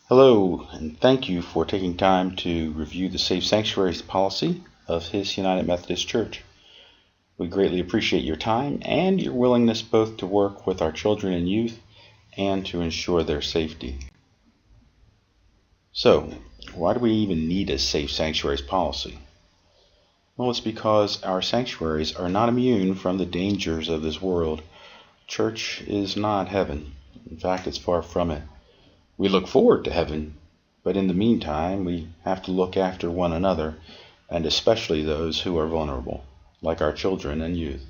Hello, and thank you for taking time to review the Safe Sanctuaries policy of His United Methodist Church. We greatly appreciate your time and your willingness both to work with our children and youth and to ensure their safety. So, why do we even need a Safe Sanctuaries policy? Well, it's because our sanctuaries are not immune from the dangers of this world. Church is not heaven. In fact, it's far from it. We look forward to heaven, but in the meantime, we have to look after one another, and especially those who are vulnerable, like our children and youth.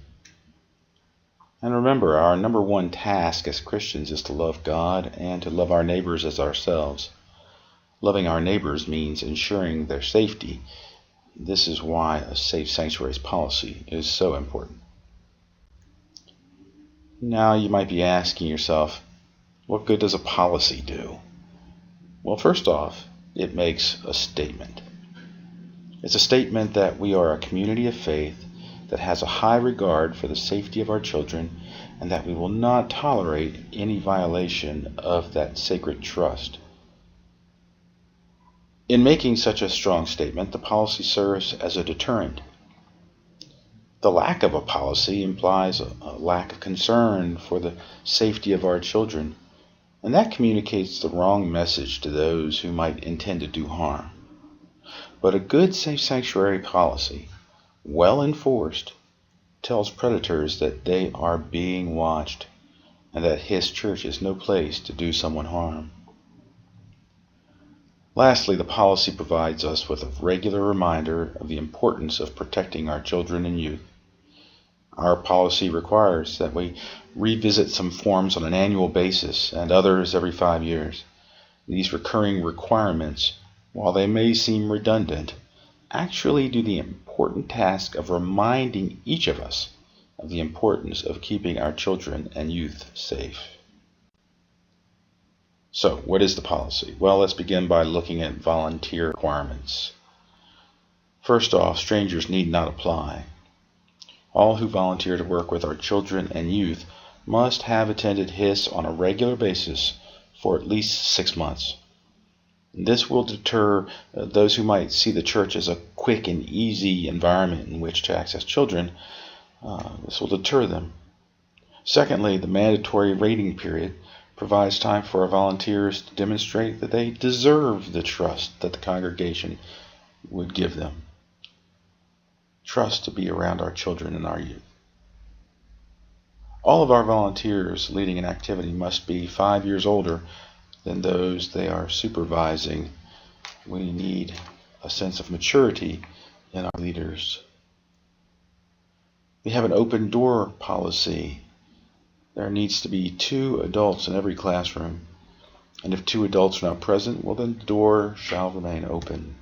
And remember, our number one task as Christians is to love God and to love our neighbors as ourselves. Loving our neighbors means ensuring their safety. This is why a Safe Sanctuaries policy is so important. Now you might be asking yourself, what good does a policy do? Well, first off, it makes a statement. It's a statement that we are a community of faith that has a high regard for the safety of our children and that we will not tolerate any violation of that sacred trust. In making such a strong statement, the policy serves as a deterrent. The lack of a policy implies a lack of concern for the safety of our children, and that communicates the wrong message to those who might intend to do harm. But a good safe sanctuary policy, well enforced, tells predators that they are being watched and that His church is no place to do someone harm. Lastly, the policy provides us with a regular reminder of the importance of protecting our children and youth. Our policy requires that we revisit some forms on an annual basis and others every 5 years. These recurring requirements, while they may seem redundant, actually do the important task of reminding each of us of the importance of keeping our children and youth safe. So, what is the policy? Well, let's begin by looking at volunteer requirements. First off, strangers need not apply. All who volunteer to work with our children and youth must have attended HIS on a regular basis for at least 6 months. This will deter those who might see the church as a quick and easy environment in which to access children. This will deter them. Secondly, the mandatory rating period provides time for our volunteers to demonstrate that they deserve the trust that the congregation would give them. Trust to be around our children and our youth. All of our volunteers leading an activity must be 5 years older than those they are supervising. We need a sense of maturity in our leaders. We have an open door policy. There needs to be 2 adults in every classroom. And if 2 adults are not present, well, then the door shall remain open.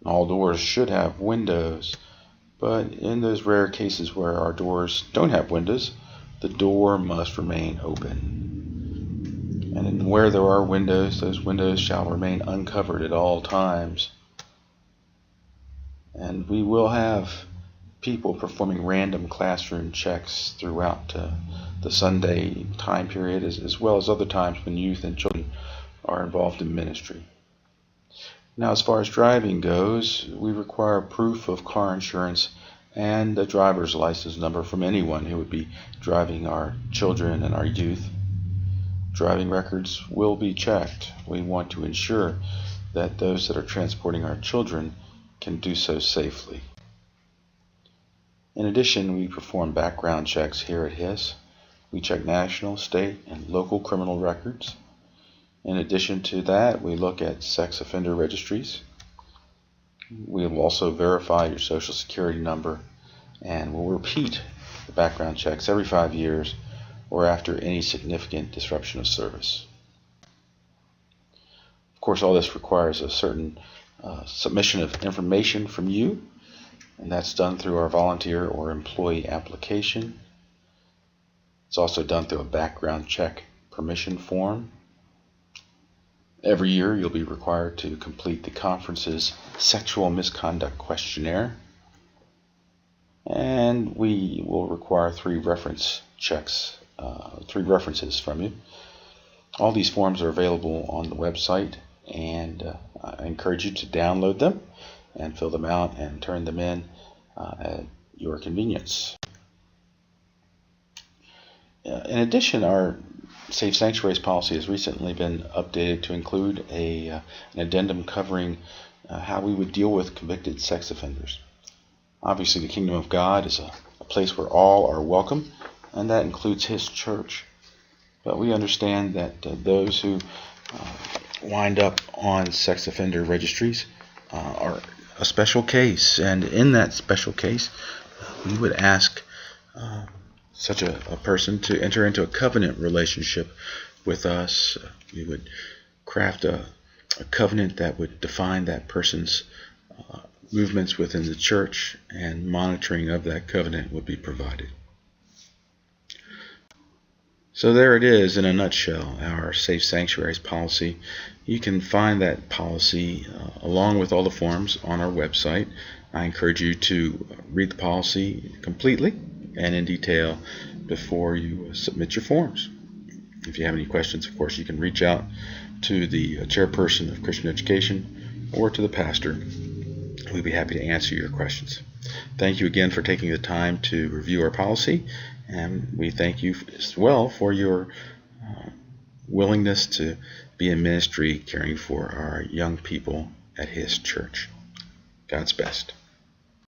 All doors should have windows, but in those rare cases where our doors don't have windows, the door must remain open. And where there are windows, those windows shall remain uncovered at all times. And we will have people performing random classroom checks throughout the Sunday time period, as well as other times when youth and children are involved in ministry. Now, as far as driving goes, we require proof of car insurance and a driver's license number from anyone who would be driving our children and our youth. Driving records will be checked. We want to ensure that those that are transporting our children can do so safely. In addition, we perform background checks here at HIS. We check national, state, and local criminal records. In addition to that, we look at sex offender registries. We will also verify your social security number, and we'll repeat the background checks every 5 years or after any significant disruption of service. Of course, all this requires a certain submission of information from you, and that's done through our volunteer or employee application. It's also done through a background check permission form. Every year, you'll be required to complete the conference's sexual misconduct questionnaire. And we will require 3 reference checks, 3 references from you. All these forms are available on the website, and I encourage you to download them and fill them out and turn them in at your convenience. In addition, our Safe Sanctuaries policy has recently been updated to include an addendum covering how we would deal with convicted sex offenders. Obviously, the kingdom of God is a place where all are welcome, and that includes His church. But we understand that those who wind up on sex offender registries are a special case, and in that special case, we would ask such a person to enter into a covenant relationship with us. We would craft a covenant that would define that person's movements within the church, and monitoring of that covenant would be provided. So there it is in a nutshell, our Safe Sanctuaries policy. You can find that policy along with all the forms on our website. I encourage you to read the policy completely and in detail before you submit your forms. If you have any questions, of course, you can reach out to the chairperson of Christian Education or to the pastor. We'd be happy to answer your questions. Thank you again for taking the time to review our policy, and we thank you as well for your willingness to be in ministry caring for our young people at His church. God's best.